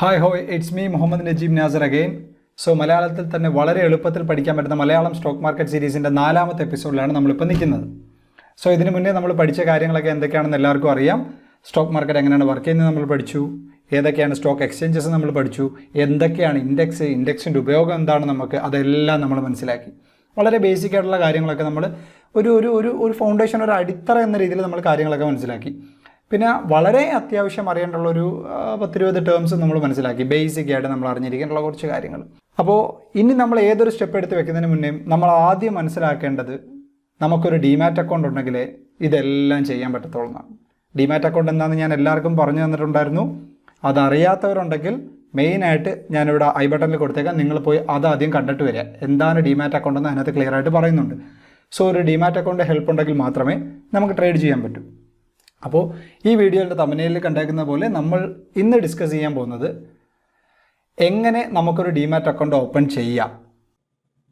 Hi ഹോയ് it's me Muhammad Najeeb Nasser again. So മലയാളത്തിൽ തന്നെ വളരെ എളുപ്പത്തിൽ പഠിക്കാൻ പറ്റുന്ന മലയാളം സ്റ്റോക്ക് മാർക്കറ്റ് സീരീസിൻ്റെ 4ാമത്തെ എപ്പിസോഡിലാണ് നമ്മളിപ്പോൾ നിൽക്കുന്നത്. സോ ഇതിനു മുന്നേ നമ്മൾ പഠിച്ച കാര്യങ്ങളൊക്കെ എന്തൊക്കെയാണെന്ന് എല്ലാവർക്കും അറിയാം. സ്റ്റോക്ക് മാർക്കറ്റ് എങ്ങനെയാണ് വർക്ക് ചെയ്യുന്നത് നമ്മൾ പഠിച്ചു, ഏതൊക്കെയാണ് സ്റ്റോക്ക് എക്സ്ചേഞ്ചസ് നമ്മൾ പഠിച്ചു, എന്തൊക്കെയാണ് ഇൻഡെക്സിൻ്റെ ഉപയോഗം എന്താണ് നമുക്ക് അതെല്ലാം നമ്മൾ മനസ്സിലാക്കി. വളരെ ബേസിക് ആയിട്ടുള്ള കാര്യങ്ങളൊക്കെ നമ്മൾ ഒരു ഫൗണ്ടേഷൻ, ഒരു അടിത്തറ എന്ന രീതിയിൽ നമ്മൾ കാര്യങ്ങളൊക്കെ മനസ്സിലാക്കി. പിന്നെ വളരെ അത്യാവശ്യം അറിയേണ്ടുള്ളൊരു 10-20 ടേംസ് നമ്മൾ മനസ്സിലാക്കി. ബേസിക് ആയിട്ട് നമ്മൾ അറിഞ്ഞിരിക്കേണ്ടുള്ള കുറച്ച് കാര്യങ്ങൾ. അപ്പോൾ ഇനി നമ്മൾ ഏതൊരു സ്റ്റെപ്പ് എടുത്ത് വെക്കുന്നതിന് മുന്നേ നമ്മൾ ആദ്യം മനസ്സിലാക്കേണ്ടത് നമുക്കൊരു ഡിമാറ്റ് അക്കൗണ്ട് ഉണ്ടെങ്കിലേ ഇതെല്ലാം ചെയ്യാൻ പറ്റത്തുള്ളൂ എന്നാണ്. ഡിമാറ്റ് അക്കൗണ്ട് എന്താണെന്ന് ഞാൻ എല്ലാവർക്കും പറഞ്ഞു തന്നിട്ടുണ്ടായിരുന്നു. അതറിയാത്തവരുണ്ടെങ്കിൽ മെയിനായിട്ട് ഞാനിവിടെ ഐ ബട്ടണിൽ കൊടുത്തേക്കാം, നിങ്ങൾ പോയി അതാദ്യം കണ്ടിട്ട് വരിക. എന്താണ് ഡിമാറ്റ് അക്കൗണ്ട് എന്ന് അതിനകത്ത് ക്ലിയർ ആയിട്ട് പറയുന്നുണ്ട്. സോ ഒരു ഡിമാറ്റ് അക്കൗണ്ട് ഹെൽപ്പ് ഉണ്ടെങ്കിൽ മാത്രമേ നമുക്ക് ട്രേഡ് ചെയ്യാൻ പറ്റൂ. അപ്പോൾ ഈ വീഡിയോയുടെ തമ്പനെയിൽ കണ്ടേക്കുന്ന പോലെ നമ്മൾ ഇന്ന് ഡിസ്കസ് ചെയ്യാൻ പോകുന്നത് എങ്ങനെ നമുക്കൊരു ഡിമാറ്റ് അക്കൗണ്ട് ഓപ്പൺ ചെയ്യാം.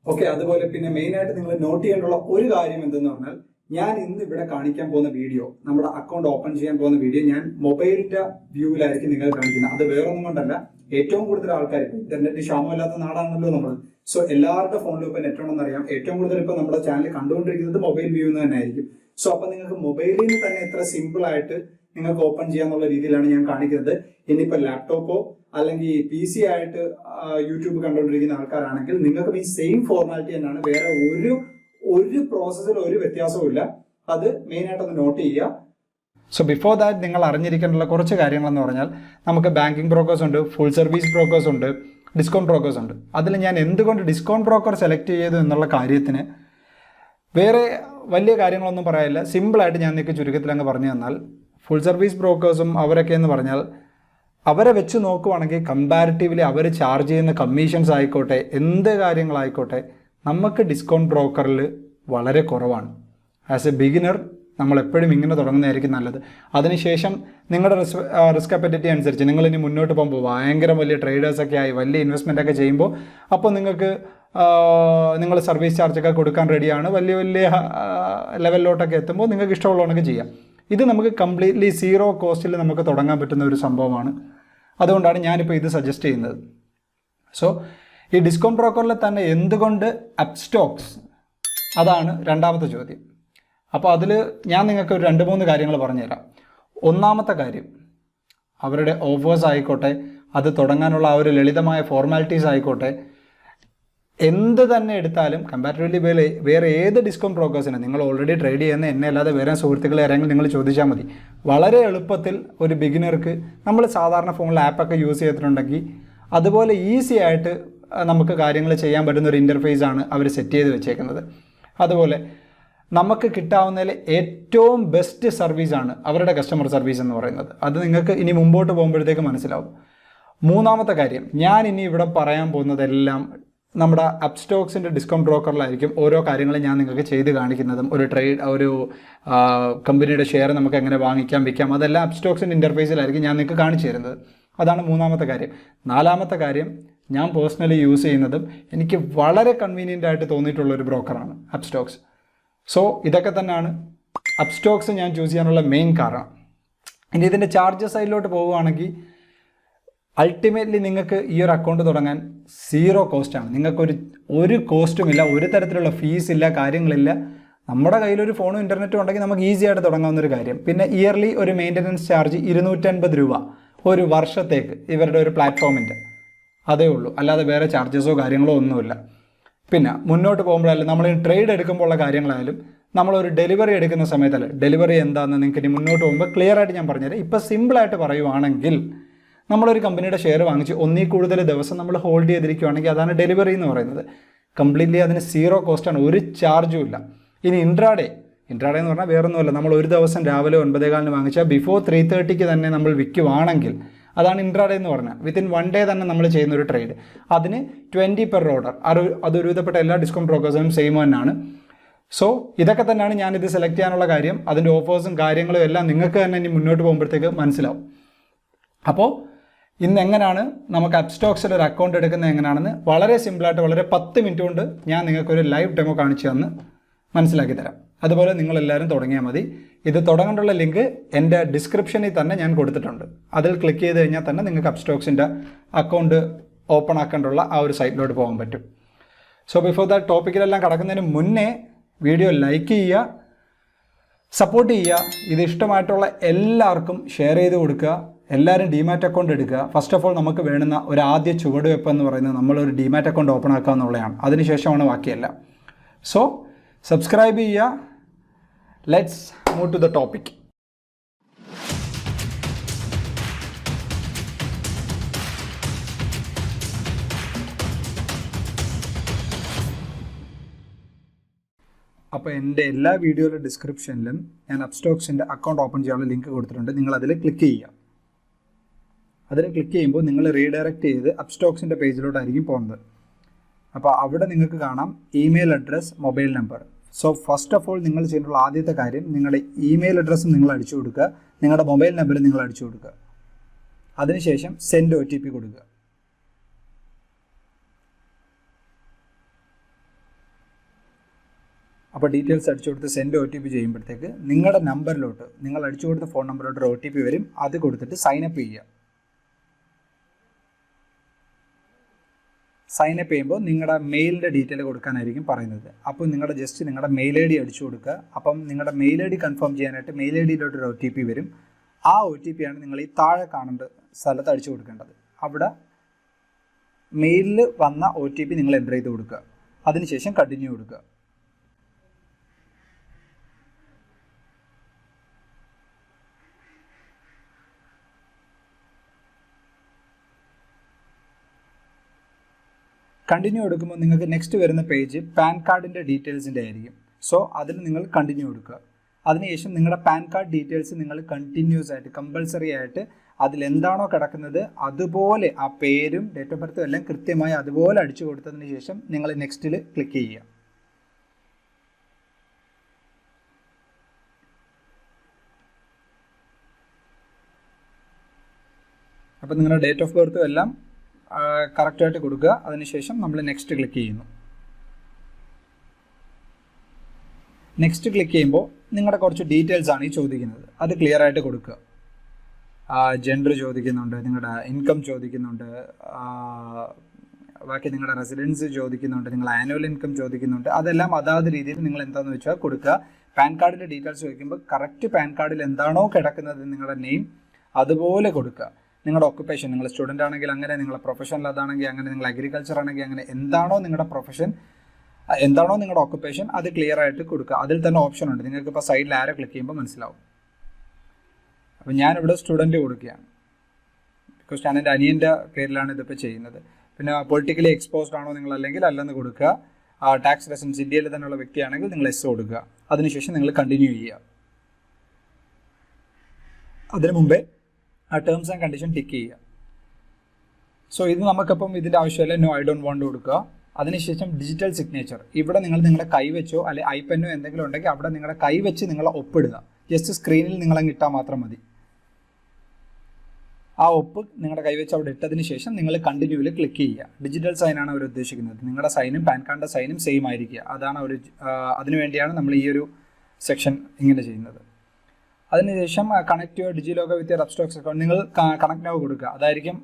ഓക്കെ, അതുപോലെ പിന്നെ മെയിനായിട്ട് നിങ്ങൾ നോട്ട് ചെയ്യേണ്ടുള്ള ഒരു കാര്യം എന്തെന്ന് പറഞ്ഞാൽ, ഞാൻ ഇന്ന് ഇവിടെ കാണിക്കാൻ പോകുന്ന വീഡിയോ, നമ്മുടെ അക്കൗണ്ട് ഓപ്പൺ ചെയ്യാൻ പോകുന്ന വീഡിയോ ഞാൻ മൊബൈലിന്റെ വ്യൂവിലായിരിക്കും നിങ്ങൾ കാണിക്കുന്നത്. അത് വേറൊന്നും കൊണ്ടല്ല, ഏറ്റവും കൂടുതൽ ആൾക്കാർ ഇന്റർനെറ്റ് ക്ഷാമമില്ലാത്ത നാടാണല്ലോ നമ്മൾ. സോ എല്ലാവരുടെ ഫോണിലും ഇപ്പൊ നെറ്റ് ഉണ്ടെന്ന് അറിയാം. ഏറ്റവും കൂടുതൽ ഇപ്പൊ നമ്മുടെ ചാനൽ കണ്ടുകൊണ്ടിരിക്കുന്നത് മൊബൈൽ വ്യൂ തന്നെ ആയിരിക്കും. സോ അപ്പൊ നിങ്ങൾക്ക് മൊബൈലിൽ നിന്ന് തന്നെ എത്ര സിമ്പിൾ ആയിട്ട് നിങ്ങൾക്ക് ഓപ്പൺ ചെയ്യാന്നുള്ള രീതിയിലാണ് ഞാൻ കാണിക്കുന്നത്. ഇനിയിപ്പോ ലാപ്ടോപ്പോ അല്ലെങ്കിൽ PC ആയിട്ട് യൂട്യൂബ് കണ്ടുകൊണ്ടിരിക്കുന്ന ആൾക്കാരാണെങ്കിൽ നിങ്ങൾക്ക് ഈ സെയിം ഫോർമാലിറ്റി തന്നെയാണ്, വേറെ ഒരു പ്രോസസ്സിൽ ഒരു വ്യത്യാസവും ഇല്ല. അത് മെയിൻ ആയിട്ട് ഒന്ന് നോട്ട് ചെയ്യുക. സോ ബിഫോർ ദാറ്റ് നിങ്ങൾ അറിഞ്ഞിരിക്കേണ്ടുള്ള കുറച്ച് കാര്യങ്ങളെന്ന് പറഞ്ഞാൽ, നമുക്ക് ബാങ്കിങ് ബ്രോക്കേഴ്സ് ഉണ്ട്, ഫുൾ സർവീസ് ബ്രോക്കേഴ്സ് ഉണ്ട്, ഡിസ്കൗണ്ട് ബ്രോക്കേഴ്സ് ഉണ്ട്. അതിൽ ഞാൻ എന്തുകൊണ്ട് ഡിസ്കൗണ്ട് ബ്രോക്കർ സെലക്ട് ചെയ്തു എന്നുള്ള കാര്യത്തിന് വേറെ വലിയ കാര്യങ്ങളൊന്നും പറയാനില്ല. സിമ്പിളായിട്ട് ഞാൻ നിങ്ങൾക്ക് ചുരുക്കത്തിൽ അങ്ങ് പറഞ്ഞു തന്നാൽ, ഫുൾ സർവീസ് ബ്രോക്കേഴ്സും അവരൊക്കെ എന്ന് പറഞ്ഞാൽ അവരെ വെച്ച് നോക്കുവാണെങ്കിൽ കമ്പാരിറ്റീവ്ലി അവർ ചാർജ് ചെയ്യുന്ന കമ്മീഷൻസ് ആയിക്കോട്ടെ, എന്ത് കാര്യങ്ങളായിക്കോട്ടെ, നമുക്ക് ഡിസ്കൗണ്ട് ബ്രോക്കറിൽ വളരെ കുറവാണ്. ആസ് എ ബിഗിനർ നമ്മൾ എപ്പോഴും ഇങ്ങനെ തുടങ്ങുന്നതായിരിക്കും നല്ലത്. അതിനുശേഷം നിങ്ങളുടെ റിസ്ക് അപ്പറ്റിറ്റി അനുസരിച്ച് നിങ്ങൾ ഇനി മുന്നോട്ട് പോകുമ്പോൾ ഭയങ്കര വലിയ ട്രേഡേഴ്സൊക്കെ ആയി വലിയ ഇൻവെസ്റ്റ്മെൻ്റ് ഒക്കെ ചെയ്യുമ്പോൾ അപ്പോൾ നിങ്ങൾക്ക് നിങ്ങൾ സർവീസ് ചാർജൊക്കെ കൊടുക്കാൻ റെഡിയാണ്. വലിയ ലെവലിലോട്ടൊക്കെ എത്തുമ്പോൾ നിങ്ങൾക്ക് ഇഷ്ടമുള്ളതൊക്കെ ചെയ്യാം. ഇത് നമുക്ക് കംപ്ലീറ്റ്ലി സീറോ കോസ്റ്റിൽ നമുക്ക് തുടങ്ങാൻ പറ്റുന്ന ഒരു സംഭവമാണ്. അതുകൊണ്ടാണ് ഞാനിപ്പോൾ ഇത് സജസ്റ്റ് ചെയ്യുന്നത്. സോ ഈ ഡിസ്കൗണ്ട് ബ്രോക്കറിൽ തന്നെ എന്തുകൊണ്ട് അപ്സ്റ്റോക്സ്, അതാണ് രണ്ടാമത്തെ ചോദ്യം. അപ്പോൾ അതിൽ ഞാൻ നിങ്ങൾക്ക് ഒരു 2-3 കാര്യങ്ങൾ പറഞ്ഞുതരാം. ഒന്നാമത്തെ കാര്യം, അവരുടെ ഓഫേഴ്സ് ആയിക്കോട്ടെ, അത് തുടങ്ങാനുള്ള ആ ഒരു ലളിതമായ ഫോർമാലിറ്റീസ് ആയിക്കോട്ടെ, എന്ത് തന്നെ എടുത്താലും കമ്പാരിറ്റീവ്ലി വേറെ ഏത് ഡിസ്കൗണ്ട് ബ്രോക്കേഴ്സിനെ നിങ്ങൾ ഓൾറെഡി ട്രേഡ് ചെയ്യുന്ന എന്നെ അല്ലാതെ വേറെ സുഹൃത്തുക്കളെ ആരെങ്കിലും നിങ്ങൾ ചോദിച്ചാൽ മതി. വളരെ എളുപ്പത്തിൽ ഒരു ബിഗിനർക്ക് നമ്മൾ സാധാരണ ഫോണിൽ ആപ്പൊക്കെ യൂസ് ചെയ്തിട്ടുണ്ടെങ്കിൽ അതുപോലെ ഈസി ആയിട്ട് നമുക്ക് കാര്യങ്ങൾ ചെയ്യാൻ പറ്റുന്ന ഒരു ഇൻ്റർഫേസ് ആണ് അവർ സെറ്റ് ചെയ്ത് വെച്ചേക്കുന്നത്. അതുപോലെ നമുക്ക് കിട്ടാവുന്നതിൽ ഏറ്റവും ബെസ്റ്റ് സർവീസാണ് അവരുടെ കസ്റ്റമർ സർവീസ് എന്ന് പറയുന്നത്. അത് നിങ്ങൾക്ക് ഇനി മുമ്പോട്ട് പോകുമ്പോഴത്തേക്ക് മനസ്സിലാവും. മൂന്നാമത്തെ കാര്യം, ഞാൻ ഇനി ഇവിടെ പറയാൻ പോകുന്നതെല്ലാം നമ്മുടെ അപ്സ്റ്റോക്സിൻ്റെ ഡിസ്കൗണ്ട് ബ്രോക്കറിലായിരിക്കും ഓരോ കാര്യങ്ങളും ഞാൻ നിങ്ങൾക്ക് ചെയ്ത് കാണിക്കുന്നതും. ഒരു കമ്പനിയുടെ ഷെയർ നമുക്ക് എങ്ങനെ വാങ്ങിക്കാം, വിൽക്കാം, അതെല്ലാം അപ്സ്റ്റോക്സിൻ്റെ ഇൻ്റർഫേസിലായിരിക്കും ഞാൻ നിങ്ങൾക്ക് കാണിച്ചു തരുന്നത്. അതാണ് മൂന്നാമത്തെ കാര്യം. നാലാമത്തെ കാര്യം, ഞാൻ പേഴ്സണലി യൂസ് ചെയ്യുന്നതും എനിക്ക് വളരെ കൺവീനിയൻ്റ് ആയിട്ട് തോന്നിയിട്ടുള്ളൊരു ബ്രോക്കറാണ് അപ്സ്റ്റോക്സ്. സോ ഇതൊക്കെ തന്നെയാണ് അപ്സ്റ്റോക്സ് ഞാൻ ചൂസ് ചെയ്യാനുള്ള മെയിൻ കാരണം. ഇനി ഇതിൻ്റെ ചാർജസ് സൈഡിലോട്ട് പോവുകയാണെങ്കിൽ, അൾട്ടിമേറ്റ്ലി നിങ്ങൾക്ക് ഈ ഒരു അക്കൗണ്ട് തുടങ്ങാൻ സീറോ കോസ്റ്റാണ്. നിങ്ങൾക്കൊരു കോസ്റ്റുമില്ല, ഒരു തരത്തിലുള്ള ഫീസ് ഇല്ല, കാര്യങ്ങളില്ല. നമ്മുടെ കയ്യിലൊരു ഫോണും ഇൻ്റർനെറ്റും ഉണ്ടെങ്കിൽ നമുക്ക് ഈസി ആയിട്ട് തുടങ്ങാവുന്നൊരു കാര്യം. പിന്നെ ഇയർലി ഒരു മെയിൻ്റനൻസ് ചാർജ് 250 രൂപ ഒരു വർഷത്തേക്ക് ഇവരുടെ ഒരു പ്ലാറ്റ്ഫോമിൻ്റെ, അതേ ഉള്ളൂ. അല്ലാതെ വേറെ ചാർജസോ കാര്യങ്ങളോ ഒന്നുമില്ല. പിന്നെ മുന്നോട്ട് പോകുമ്പോഴായാലും നമ്മൾ ട്രേഡ് എടുക്കുമ്പോൾ ഉള്ള കാര്യങ്ങളായാലും, നമ്മളൊരു ഡെലിവറി എടുക്കുന്ന സമയത്തല്ല, ഡെലിവറി എന്താണെന്ന് നിങ്ങൾക്ക് ഇനി മുന്നോട്ട് പോകുമ്പോൾ ക്ലിയർ ആയിട്ട് ഞാൻ പറഞ്ഞുതരാം. ഇപ്പോൾ സിമ്പിളായിട്ട് പറയുവാണെങ്കിൽ, നമ്മളൊരു കമ്പനിയുടെ ഷെയർ വാങ്ങിച്ച് ഒന്നിൽ കൂടുതൽ ദിവസം നമ്മൾ ഹോൾഡ് ചെയ്തിരിക്കുകയാണെങ്കിൽ അതാണ് ഡെലിവറി എന്ന് പറയുന്നത്. കംപ്ലീറ്റ്ലി അതിന് സീറോ കോസ്റ്റാണ്, ഒരു ചാർജും ഇല്ല. ഇനി ഇൻട്രാഡേ എന്ന് പറഞ്ഞാൽ വേറൊന്നുമല്ല, നമ്മൾ ഒരു ദിവസം രാവിലെ 9:15 വാങ്ങിച്ചാൽ ബിഫോർ 3:30 തന്നെ നമ്മൾ വിൽക്കുവാണെങ്കിൽ അതാണ് ഇൻട്രാഡേ എന്ന് പറഞ്ഞാൽ. വിത്തിൻ 1 ഡേ തന്നെ നമ്മൾ ചെയ്യുന്നൊരു ട്രേഡ്. അതിന് 20 പെർ ഓർഡർ. അത് ഒരുവിധപ്പെട്ട എല്ലാ ഡിസ്കൗണ്ട് ബ്രോക്കേഴ്സിനും സെയിം തന്നെയാണ്. സോ ഇതൊക്കെ തന്നെയാണ് ഞാനിത് സെലക്ട് ചെയ്യാനുള്ള കാര്യം. അതിൻ്റെ ഓഫേഴ്സും കാര്യങ്ങളും എല്ലാം നിങ്ങൾക്ക് തന്നെ ഇനി മുന്നോട്ട് പോകുമ്പോഴത്തേക്ക് മനസ്സിലാവും. അപ്പോൾ ഇന്ന് എങ്ങനെയാണ് നമുക്ക് അപ്സ്റ്റോക്സിൽ ഒരു അക്കൗണ്ട് എടുക്കുന്നത് എങ്ങനെയാണെന്ന് വളരെ സിമ്പിളായിട്ട് വളരെ 10 മിനിറ്റ് കൊണ്ട് ഞാൻ നിങ്ങൾക്കൊരു ലൈവ് ഡെമോ കാണിച്ചു തന്ന് മനസ്സിലാക്കി തരാം. അതുപോലെ നിങ്ങളെല്ലാവരും തുടങ്ങിയാൽ മതി. ഇത് തുടങ്ങാനുള്ള ലിങ്ക് എൻ്റെ ഡിസ്ക്രിപ്ഷനിൽ തന്നെ ഞാൻ കൊടുത്തിട്ടുണ്ട്. അതിൽ ക്ലിക്ക് ചെയ്ത് കഴിഞ്ഞാൽ തന്നെ നിങ്ങൾക്ക് അപ്സ്റ്റോക്സിൻ്റെ അക്കൗണ്ട് ഓപ്പൺ ആക്കേണ്ടുള്ള ആ ഒരു സൈറ്റിലോട്ട് പോകാൻ പറ്റും. സോ ബിഫോർ ദാറ്റ് ടോപ്പിക്കിലെല്ലാം കടക്കുന്നതിന് മുന്നേ വീഡിയോ ലൈക്ക് ചെയ്യുക, സപ്പോർട്ട് ചെയ്യുക. ഇത് ഇഷ്ടമായിട്ടുള്ള എല്ലാവർക്കും ഷെയർ ചെയ്ത് കൊടുക്കുക. എല്ലാവരും ഡിമാറ്റ് അക്കൗണ്ട് എടുക്കുക. ഫസ്റ്റ് ഓഫ് ഓൾ നമുക്ക് വേണ്ടുന്ന ഒരു ആദ്യ ചുവടുവെപ്പ് എന്ന് പറയുന്നത് നമ്മളൊരു ഡിമാറ്റ് അക്കൗണ്ട് ഓപ്പൺ ആക്കുക എന്നുള്ളതാണ്. അതിനുശേഷമാണ് ബാക്കിയെല്ലാം. സോ സബ്സ്ക്രൈബ് ചെയ്യുക. Let's move to the topic. അപ്പോൾ എൻ്റെ എല്ലാ വീഡിയോയുടെ ഡിസ്ക്രിപ്ഷനിലും ഞാൻ അപ്സ്റ്റോക്സിൻ്റെ അക്കൗണ്ട് ഓപ്പൺ ചെയ്യാനുള്ള ലിങ്ക് കൊടുത്തിട്ടുണ്ട്. നിങ്ങൾ അതിൽ ക്ലിക്ക് ചെയ്യുക. അതിൽ ക്ലിക്ക് ചെയ്യുമ്പോൾ നിങ്ങൾ റീഡയറക്റ്റ് ചെയ്ത് അപ്സ്റ്റോക്സിൻ്റെ പേജിലോട്ടായിരിക്കും പോകുന്നത്. അപ്പോൾ അവിടെ നിങ്ങൾക്ക് കാണാം email address, mobile number. So first of all നിങ്ങൾ ചെയ്യേണ്ടുള്ള ആദ്യത്തെ കാര്യം നിങ്ങളുടെ ഇമെയിൽ അഡ്രസ്സും നിങ്ങൾ അടിച്ചു കൊടുക്കുക, നിങ്ങളുടെ മൊബൈൽ നമ്പറും നിങ്ങൾ അടിച്ചു കൊടുക്കുക. അതിനുശേഷം സെൻഡ് OTP കൊടുക്കുക. അപ്പോൾ ഡീറ്റെയിൽസ് അടിച്ചു കൊടുത്ത് സെൻഡ് OTP ചെയ്യുമ്പോഴത്തേക്ക് നിങ്ങളുടെ നമ്പറിലോട്ട്, നിങ്ങൾ അടിച്ചു കൊടുത്ത ഫോൺ നമ്പറിലോട്ട് ഒരു OTP വരും. അത് കൊടുത്തിട്ട് സൈനപ്പ് ചെയ്യുക. സൈനപ്പ് ചെയ്യുമ്പോൾ നിങ്ങളുടെ മെയിലിൻ്റെ ഡീറ്റെയിൽ കൊടുക്കാനായിരിക്കും പറയുന്നത്. അപ്പോൾ നിങ്ങളുടെ മെയിൽ ID അടിച്ചു കൊടുക്കുക. അപ്പം നിങ്ങളുടെ മെയിൽ ID കൺഫേം ചെയ്യാനായിട്ട് മെയിൽ IDയിലോട്ട് ഒരു OTP വരും. ആ OTP ആണ് നിങ്ങൾ ഈ താഴെ കാണേണ്ട സ്ഥലത്ത് അടിച്ചു കൊടുക്കേണ്ടത്. അവിടെ മെയിലിൽ വന്ന OTP നിങ്ങൾ എൻ്റർ ചെയ്ത് കൊടുക്കുക. അതിനുശേഷം കണ്ടിന്യൂ കൊടുക്കുക. കണ്ടിന്യൂ കൊടുക്കുമ്പോൾ നിങ്ങൾക്ക് നെക്സ്റ്റ് വരുന്ന പേജ് പാൻ കാർഡിൻ്റെ ഡീറ്റെയിൽസിൻ്റെ ആയിരിക്കും. സോ അതിൽ നിങ്ങൾ കണ്ടിന്യൂ കൊടുക്കുക. അതിനുശേഷം നിങ്ങളുടെ പാൻ കാർഡ് ഡീറ്റെയിൽസ് നിങ്ങൾ കണ്ടിന്യൂസ് ആയിട്ട്, കമ്പൾസറി ആയിട്ട് അതിലെന്താണോ കിടക്കുന്നത് അതുപോലെ ആ പേരും ഡേറ്റ് ഓഫ് ബർത്തും എല്ലാം കൃത്യമായി അതുപോലെ അടിച്ചു കൊടുത്തതിന് ശേഷം നിങ്ങൾ നെക്സ്റ്റിൽ ക്ലിക്ക് ചെയ്യുക. അപ്പോൾ നിങ്ങളുടെ ഡേറ്റ് ഓഫ് ബർത്തും എല്ലാം കറക്റ്റായിട്ട് കൊടുക്കുക. അതിനുശേഷം നമ്മൾ നെക്സ്റ്റ് ക്ലിക്ക് ചെയ്യുന്നു. നെക്സ്റ്റ് ക്ലിക്ക് ചെയ്യുമ്പോൾ നിങ്ങളുടെ കുറച്ച് ഡീറ്റെയിൽസ് ആണ് ഈ ചോദിക്കുന്നത്. അത് ക്ലിയർ ആയിട്ട് കൊടുക്കുക. ജെൻഡർ ചോദിക്കുന്നുണ്ട്, നിങ്ങളുടെ ഇൻകം ചോദിക്കുന്നുണ്ട്, ബാക്കി നിങ്ങളുടെ റെസിഡൻസ് ചോദിക്കുന്നുണ്ട്, നിങ്ങളുടെ ആനുവൽ ഇൻകം ചോദിക്കുന്നുണ്ട്. അതെല്ലാം അതാത് രീതിയിൽ നിങ്ങൾ എന്താണെന്ന് വെച്ചാൽ കൊടുക്കുക. പാൻ കാർഡിൻ്റെ ഡീറ്റെയിൽസ് ചോദിക്കുമ്പോൾ കറക്റ്റ് പാൻ കാർഡിൽ എന്താണോ കിടക്കുന്നത് നിങ്ങളുടെ നെയിം അതുപോലെ കൊടുക്കുക. നിങ്ങളുടെ ഓക്കുപ്പേഷൻ, നിങ്ങൾ സ്റ്റുഡൻ്റ് ആണെങ്കിൽ അങ്ങനെ, നിങ്ങളുടെ പ്രൊഫഷണൽ അതാണെങ്കിൽ അങ്ങനെ, നിങ്ങൾ അഗ്രികൾച്ചർ ആണെങ്കിൽ അങ്ങനെ, എന്താണോ നിങ്ങളുടെ പ്രൊഫഷൻ, എന്താണോ നിങ്ങളുടെ ഓക്കുപ്പേഷൻ അത് ക്ലിയർ ആയിട്ട് കൊടുക്കുക. അതിൽ തന്നെ ഓപ്ഷൻ ഉണ്ട്. നിങ്ങൾക്ക് ഇപ്പോൾ സൈഡിൽ ആരോ ക്ലിക്ക് ചെയ്യുമ്പോൾ മനസ്സിലാവും. അപ്പോൾ ഞാനിവിടെ സ്റ്റുഡൻറ്റ് കൊടുക്കുകയാണ്. ബിക്കോസ് ഞാൻ എൻ്റെ അനിയൻ്റെ പേരിലാണ് ഇതിപ്പോൾ ചെയ്യുന്നത്. പിന്നെ പൊളിറ്റിക്കലി എക്സ്പോസ്ഡ് ആണോ നിങ്ങൾ അല്ലെങ്കിൽ അല്ലെന്ന് കൊടുക്കുക. ടാക്സ് റെസിഡൻസ് ഇന്ത്യയിൽ തന്നെയുള്ള വ്യക്തിയാണെങ്കിൽ നിങ്ങൾ S കൊടുക്കുക. അതിനുശേഷം നിങ്ങൾ കണ്ടിന്യൂ ചെയ്യുക. അതിനു മുമ്പേ ആ ടേംസ് ആൻഡ് കണ്ടീഷൻ ടിക്ക് ചെയ്യുക. സോ ഇത് നമുക്കപ്പം ഇതിൻ്റെ ആവശ്യമില്ല. നോ, ഐ ഡോണ്ട് വാണ്ട് കൊടുക്കുക. അതിനുശേഷം ഡിജിറ്റൽ സിഗ്നേച്ചർ. ഇവിടെ നിങ്ങൾ നിങ്ങളുടെ കൈവച്ചോ അല്ലെങ്കിൽ ഐപെന്നോ എന്തെങ്കിലും ഉണ്ടെങ്കിൽ അവിടെ നിങ്ങളുടെ കൈവച്ച് നിങ്ങൾ ഒപ്പിടുക. ജസ്റ്റ് സ്ക്രീനിൽ നിങ്ങളങ്ങ് ഇട്ടാൽ മാത്രം മതി. ആ ഒപ്പ് നിങ്ങളുടെ കൈവച്ച് അവിടെ ഇട്ടതിന് ശേഷം നിങ്ങൾ കണ്ടിന്യൂവിൽ ക്ലിക്ക് ചെയ്യുക. ഡിജിറ്റൽ സൈനാണ് അവർ ഉദ്ദേശിക്കുന്നത്. നിങ്ങളുടെ സൈനും പാൻ കാർഡിൻ്റെ സൈനും സെയിം ആയിരിക്കുക. അതാണ് അവർ, അതിനുവേണ്ടിയാണ് നമ്മൾ ഈ ഒരു സെക്ഷൻ ഇങ്ങനെ ചെയ്യുന്നത്. അതിനുശേഷം connect your DigiLocker with your Upstox account. നിങ്ങൾ കണക്ട് നൗ കൊടുക്കുക. അതായിരിക്കും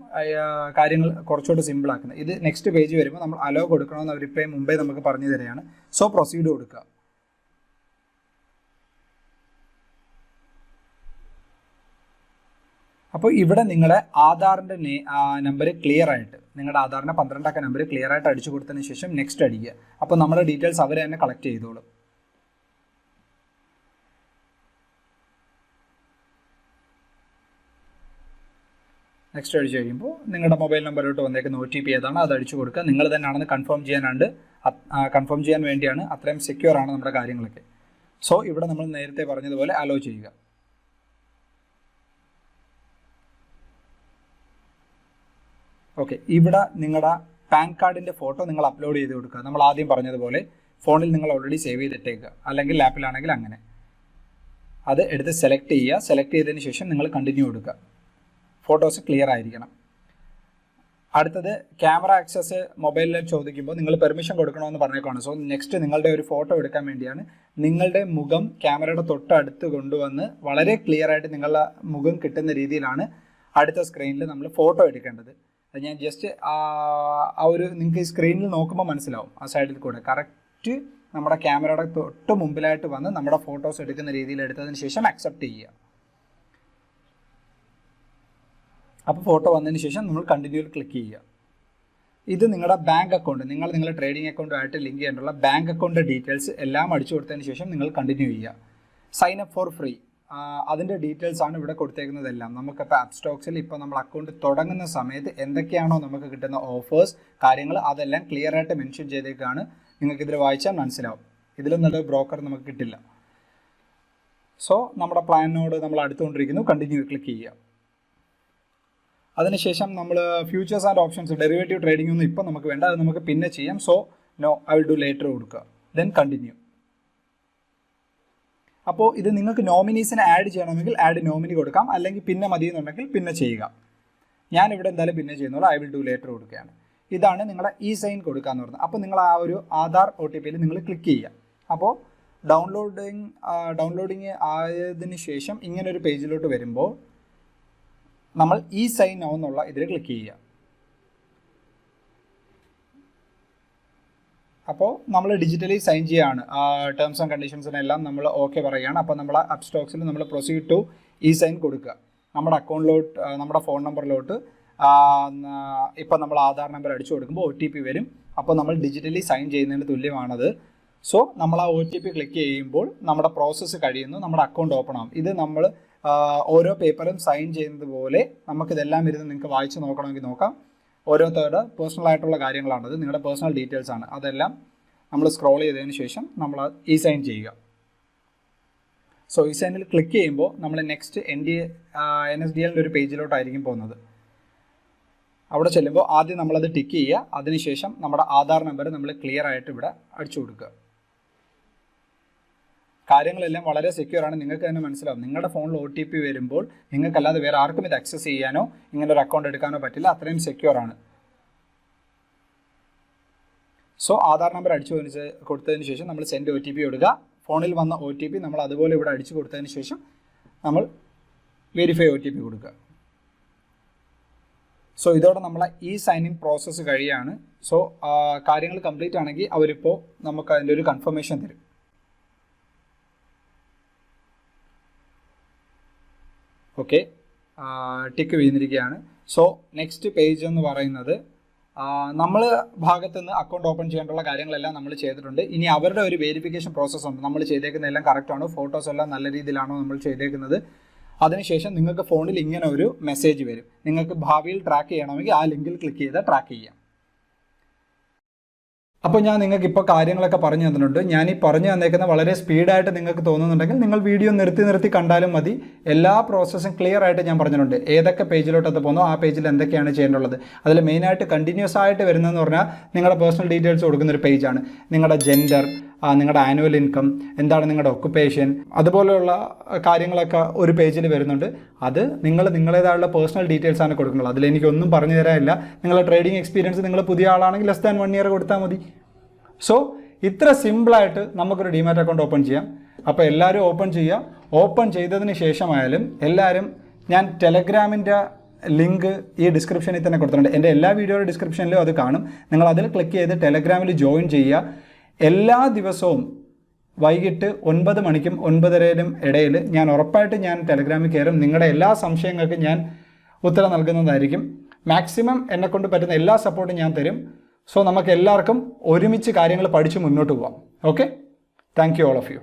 കാര്യങ്ങൾ കുറച്ചുകൂടെ സിമ്പിൾ ആക്കുന്നത്. ഇത് നെക്സ്റ്റ് പേജ് വരുമ്പോൾ നമ്മൾ അലോ കൊടുക്കണമെന്ന് അവരിപ്പോൾ മുമ്പേ നമുക്ക് പറഞ്ഞു തരികയാണ്. സോ പ്രൊസീഡ് കൊടുക്കുക. അപ്പോൾ ഇവിടെ നിങ്ങളുടെ ആധാറിൻ്റെ നമ്പർ ക്ലിയർ ആയിട്ട്, നിങ്ങളുടെ ആധാറിൻ്റെ 12 അക്ക നമ്പർ ക്ലിയർ ആയിട്ട് അടിച്ചു കൊടുത്തതിന് ശേഷം നെക്സ്റ്റ് അടിക്കുക. അപ്പോൾ നമ്മുടെ ഡീറ്റെയിൽസ് അവർ തന്നെ കളക്ട് ചെയ്തോളും. നെക്സ്റ്റ് അടിച്ച് കഴിയുമ്പോൾ നിങ്ങളുടെ മൊബൈൽ നമ്പറിലോട്ട് വന്നേക്കുന്ന OTP ഏതാണ് അത് അടിച്ചു കൊടുക്കുക. നിങ്ങൾ തന്നെയാണെന്ന് കൺഫേം ചെയ്യാൻ വേണ്ടിയാണ്. അത്രയും സെക്യൂർ ആണ് നമ്മുടെ കാര്യങ്ങളൊക്കെ. സോ ഇവിടെ നമ്മൾ നേരത്തെ പറഞ്ഞതുപോലെ അലോ ചെയ്യുക. ഓക്കെ, ഇവിടെ നിങ്ങളുടെ പാൻ കാർഡിൻ്റെ ഫോട്ടോ നിങ്ങൾ അപ്ലോഡ് ചെയ്ത് കൊടുക്കുക. നമ്മൾ ആദ്യം പറഞ്ഞതുപോലെ ഫോണിൽ നിങ്ങൾ ഓൾറെഡി സേവ് ചെയ്തിട്ടേക്കുക, അല്ലെങ്കിൽ ലാപ്പിലാണെങ്കിൽ അങ്ങനെ. അത് എടുത്ത് സെലക്ട് ചെയ്യുക. സെലക്ട് ചെയ്തതിന് ശേഷം നിങ്ങൾ കണ്ടിന്യൂ കൊടുക്കുക. ഫോട്ടോസ് ക്ലിയർ ആയിരിക്കണം. അടുത്തത് ക്യാമറ ആക്സസ് മൊബൈലിൽ ചോദിക്കുമ്പോൾ നിങ്ങൾ പെർമിഷൻ കൊടുക്കണമെന്ന് പറഞ്ഞേക്കാണ്. സോ നെക്സ്റ്റ് നിങ്ങളുടെ ഒരു ഫോട്ടോ എടുക്കാൻ വേണ്ടിയാണ് നിങ്ങളുടെ മുഖം ക്യാമറയുടെ തൊട്ടടുത്ത് കൊണ്ടുവന്ന് വളരെ ക്ലിയർ ആയിട്ട് നിങ്ങളുടെ മുഖം കിട്ടുന്ന രീതിയിലാണ് അടുത്ത സ്ക്രീനിൽ നമ്മൾ ഫോട്ടോ എടുക്കേണ്ടത്. അത് ഞാൻ ജസ്റ്റ് ആ ഒരു നിങ്ങൾക്ക് ഈ സ്ക്രീനിൽ നോക്കുമ്പോൾ മനസ്സിലാവും, ആ സൈഡിൽ കൂടെ കറക്റ്റ് നമ്മുടെ ക്യാമറയുടെ തൊട്ട് മുമ്പിലായിട്ട് വന്ന് നമ്മുടെ ഫോട്ടോസ് എടുക്കുന്ന രീതിയിൽ എടുത്തതിന് ശേഷം അക്സെപ്റ്റ് ചെയ്യുക. അപ്പോൾ ഫോട്ടോ വന്നതിന് ശേഷം നമ്മൾ കണ്ടിന്യൂവിൽ ക്ലിക്ക് ചെയ്യുക. ഇത് നിങ്ങളുടെ ബാങ്ക് അക്കൗണ്ട്, നിങ്ങളുടെ ട്രേഡിംഗ് അക്കൗണ്ടുമായിട്ട് ലിങ്ക് ചെയ്യേണ്ടുള്ള ബാങ്ക് അക്കൗണ്ട് ഡീറ്റെയിൽസ് എല്ലാം അടിച്ചു കൊടുത്തതിന് ശേഷം നിങ്ങൾ കണ്ടിന്യൂ ചെയ്യുക. സൈൻ അപ്പ് ഫോർ ഫ്രീ, അതിൻ്റെ ഡീറ്റെയിൽസ് ആണ് ഇവിടെ കൊടുത്തേക്കുന്നതെല്ലാം. നമുക്കിപ്പോൾ ആപ്പ് സ്റ്റോക്സിൽ ഇപ്പോൾ നമ്മൾ അക്കൗണ്ട് തുടങ്ങുന്ന സമയത്ത് എന്തൊക്കെയാണോ നമുക്ക് കിട്ടുന്ന ഓഫേഴ്സ് കാര്യങ്ങൾ അതെല്ലാം ക്ലിയർ ആയിട്ട് മെൻഷൻ ചെയ്തേക്കാണ്. നിങ്ങൾക്കിതിൽ വായിച്ചാൽ മനസ്സിലാവും. ഇതിലും നല്ല ബ്രോക്കർ നമുക്ക് കിട്ടില്ല. സോ നമ്മുടെ പ്ലാനിനോട് നമ്മൾ അടുത്തുകൊണ്ടിരിക്കുന്നു, കണ്ടിന്യൂ ക്ലിക്ക് ചെയ്യുക. അതിനുശേഷം നമ്മൾ futures and options derivative trading ഒന്നും ഇപ്പോൾ നമുക്ക് വേണ്ട, അത് നമുക്ക് പിന്നെ ചെയ്യാം. So no, I will do later കൊടുക്കുക, ദെൻ കണ്ടിന്യൂ. അപ്പോൾ ഇത് നിങ്ങൾക്ക് നോമിനീസിനെ ആഡ് ചെയ്യണമെങ്കിൽ ആഡ് നോമിനി കൊടുക്കാം, അല്ലെങ്കിൽ പിന്നെ മതി എന്നുണ്ടെങ്കിൽ പിന്നെ ചെയ്യുക. ഞാനിവിടെ എന്തായാലും പിന്നെ ചെയ്യുന്നുള്ളൂ, ഐ വിൽ ഡു ലേറ്റർ കൊടുക്കുകയാണ്. ഇതാണ് നിങ്ങളുടെ ഇ സൈൻ കൊടുക്കുക എന്ന് പറയുന്നത്. അപ്പോൾ നിങ്ങൾ ആ ഒരു ആധാർ OTPയിൽ നിങ്ങൾ ക്ലിക്ക് ചെയ്യുക. അപ്പോൾ ഡൗൺലോഡിങ് ആയതിനു ശേഷം ഇങ്ങനൊരു പേജിലോട്ട് വരുമ്പോൾ നമ്മൾ ഇ സൈൻ നൗ എന്നുള്ള ഇതിൽ ക്ലിക്ക് ചെയ്യുക. അപ്പോൾ നമ്മൾ ഡിജിറ്റലി സൈൻ ചെയ്യുകയാണ്. ടേംസ് ആൻഡ് കണ്ടീഷൻസിനെല്ലാം നമ്മൾ ഓക്കെ പറയുകയാണ്. അപ്പോൾ നമ്മൾ ആപ്പ് സ്റ്റോക്സിൽ നമ്മൾ പ്രൊസീഡ് ടു ഇ സൈൻ കൊടുക്കുക. നമ്മുടെ അക്കൗണ്ടിലോട്ട് നമ്മുടെ ഫോൺ നമ്പറിലോട്ട് ഇപ്പോൾ നമ്മൾ ആധാർ നമ്പർ അടിച്ചു കൊടുക്കുമ്പോൾ OTP വരും. അപ്പോൾ നമ്മൾ ഡിജിറ്റലി സൈൻ ചെയ്യുന്നതിന് തുല്യമാണത്. സോ നമ്മൾ ആ OTP ക്ലിക്ക് ചെയ്യുമ്പോൾ നമ്മുടെ പ്രോസസ്സ് കഴിയുന്നു, നമ്മുടെ അക്കൗണ്ട് ഓപ്പൺ ആകും. ഇത് നമ്മൾ ഓരോ പേപ്പറും സൈൻ ചെയ്യുന്നത് പോലെ നമുക്കിതെല്ലാം ഇരുന്ന് നിങ്ങൾക്ക് വായിച്ച് നോക്കണമെങ്കിൽ നോക്കാം. ഓരോരുത്തരുടെ പേഴ്സണൽ ആയിട്ടുള്ള കാര്യങ്ങളാണത്, നിങ്ങളുടെ പേഴ്സണൽ ഡീറ്റെയിൽസ് ആണ്. അതെല്ലാം നമ്മൾ സ്ക്രോൾ ചെയ്തതിന് ശേഷം നമ്മൾ ഇ സൈൻ ചെയ്യുക. സോ ഇ സൈനിൽ ക്ലിക്ക് ചെയ്യുമ്പോൾ നമ്മൾ നെക്സ്റ്റ് NSDLൻ്റെ ഒരു പേജിലോട്ടായിരിക്കും പോകുന്നത്. അവിടെ ചെല്ലുമ്പോൾ ആദ്യം നമ്മളത് ടിക്ക് ചെയ്യുക. അതിനുശേഷം നമ്മുടെ ആധാർ നമ്പർ നമ്മൾ ക്ലിയർ ആയിട്ട് ഇവിടെ അടിച്ചു കൊടുക്കുക. കാര്യങ്ങളെല്ലാം വളരെ സെക്യൂർ ആണ്, നിങ്ങൾക്ക് തന്നെ മനസ്സിലാവും. നിങ്ങളുടെ ഫോണിൽ OTP വരുമ്പോൾ നിങ്ങൾക്കല്ലാതെ വേറെ ആർക്കും ഇത് ആക്സസ് ചെയ്യാനോ ഇങ്ങനെ ഒരു അക്കൗണ്ട് എടുക്കാനോ പറ്റില്ല, അത്രയും സെക്യൂർ ആണ്. സോ ആധാർ നമ്പർ അടിച്ചു കൊടുത്തതിന് ശേഷം നമ്മൾ സെൻഡ് OTP കൊടുക്കുക. ഫോണിൽ വന്ന OTP നമ്മൾ അതുപോലെ ഇവിടെ അടിച്ചു കൊടുത്തതിന് ശേഷം നമ്മൾ വെരിഫൈ OTP കൊടുക്കുക. സോ ഇതോടെ നമ്മളെ ഈ സൈൻ ഇൻ പ്രോസസ്സ് കഴിയാണ്. സോ കാര്യങ്ങൾ കംപ്ലീറ്റ് ആണെങ്കിൽ അവരിപ്പോൾ നമുക്ക് അതിൻ്റെ ഒരു കൺഫർമേഷൻ തരും. ഓക്കെ, ടിക്ക് വീണിരിക്കുകയാണ്. സോ നെക്സ്റ്റ് പേജ് എന്ന് പറയുന്നത് നമ്മൾ ഭാഗത്തുനിന്ന് അക്കൗണ്ട് ഓപ്പൺ ചെയ്യേണ്ടുള്ള കാര്യങ്ങളെല്ലാം നമ്മൾ ചെയ്തിട്ടുണ്ട്. ഇനി അവരുടെ ഒരു വെരിഫിക്കേഷൻ പ്രോസസ്സ് ഉണ്ട്. നമ്മൾ ചെയ്തേക്കുന്ന എല്ലാം കറക്റ്റാണോ, ഫോട്ടോസ് എല്ലാം നല്ല രീതിയിലാണോ നമ്മൾ ചെയ്തേക്കുന്നത്. അതിനുശേഷം നിങ്ങൾക്ക് ഫോണിൽ ഇങ്ങനെ ഒരു മെസ്സേജ് വരും. നിങ്ങൾക്ക് ഭാവിയിൽ ട്രാക്ക് ചെയ്യണമെങ്കിൽ ആ ലിങ്കിൽ ക്ലിക്ക് ചെയ്താൽ ട്രാക്ക് ചെയ്യാം. അപ്പോൾ ഞാൻ നിങ്ങൾക്ക് ഇപ്പോൾ കാര്യങ്ങളൊക്കെ പറഞ്ഞു തന്നിട്ടുണ്ട്. ഞാൻ ഈ പറഞ്ഞു തന്നേക്കുന്ന വളരെ സ്പീഡായിട്ട് നിങ്ങൾക്ക് തോന്നുന്നുണ്ടെങ്കിൽ നിങ്ങൾ വീഡിയോ നിർത്തി കണ്ടാലും മതി. എല്ലാ പ്രോസസ്സും ക്ലിയർ ആയിട്ട് ഞാൻ പറഞ്ഞിട്ടുണ്ട്. ഏതൊക്കെ പേജിലോട്ട് അത് പോകുന്നോ ആ പേജിൽ എന്തൊക്കെയാണ് ചെയ്യേണ്ടുള്ളത്. അതിൽ മെയിനായിട്ട് കണ്ടിന്യൂസ് ആയിട്ട് വരുന്നതെന്ന് പറഞ്ഞാൽ നിങ്ങളുടെ പേഴ്സണൽ ഡീറ്റെയിൽസ് കൊടുക്കുന്നൊരു പേജാണ്. നിങ്ങളുടെ ജെൻഡർ, നിങ്ങളുടെ ആനുവൽ ഇൻകം, എന്താണ് നിങ്ങളുടെ ഒക്കുപ്പേഷൻ, അതുപോലെയുള്ള കാര്യങ്ങളൊക്കെ ഒരു പേജിൽ വരുന്നുണ്ട്. അത് നിങ്ങളേതായുള്ള പേഴ്സണൽ ഡീറ്റെയിൽസ് ആണ് കൊടുക്കുന്നത്. അതിലെനിക്കൊന്നും പറഞ്ഞു തരാനില്ല. നിങ്ങളുടെ ട്രേഡിംഗ് എക്സ്പീരിയൻസ് നിങ്ങൾ പുതിയ ആളാണെങ്കിൽ ലെസ് ദാൻ 1 ഇയർ കൊടുത്താൽ മതി. സോ ഇത്ര സിമ്പിളായിട്ട് നമുക്കൊരു ഡിമാറ്റ് അക്കൗണ്ട് ഓപ്പൺ ചെയ്യാം. അപ്പോൾ എല്ലാവരും ഓപ്പൺ ചെയ്യുക. ഓപ്പൺ ചെയ്തതിന് ശേഷമായാലും എല്ലാവരും, ഞാൻ ടെലഗ്രാമിൻ്റെ ലിങ്ക് ഈ ഡിസ്ക്രിപ്ഷനിൽ തന്നെ കൊടുത്തിട്ടുണ്ട്. എൻ്റെ എല്ലാ വീഡിയോയുടെ ഡിസ്ക്രിപ്ഷനിലും അത് കാണും. നിങ്ങൾ അതിൽ ക്ലിക്ക് ചെയ്ത് ടെലഗ്രാമിൽ ജോയിൻ ചെയ്യുക. എല്ലാ ദിവസവും വൈകിട്ട് 9 മണിക്കും 9:30 ഇടയിൽ ഞാൻ ഉറപ്പായിട്ട് ടെലഗ്രാമിൽ കയറും. നിങ്ങളുടെ എല്ലാ സംശയങ്ങൾക്കും ഞാൻ ഉത്തരം നൽകുന്നതായിരിക്കും. മാക്സിമം എന്നെക്കൊണ്ട് പറ്റുന്ന എല്ലാ സപ്പോർട്ടും ഞാൻ തരും. സോ നമുക്ക് എല്ലാവർക്കും ഒരുമിച്ച് കാര്യങ്ങൾ പഠിച്ച് മുന്നോട്ട് പോകാം. Okay, thank you all of U.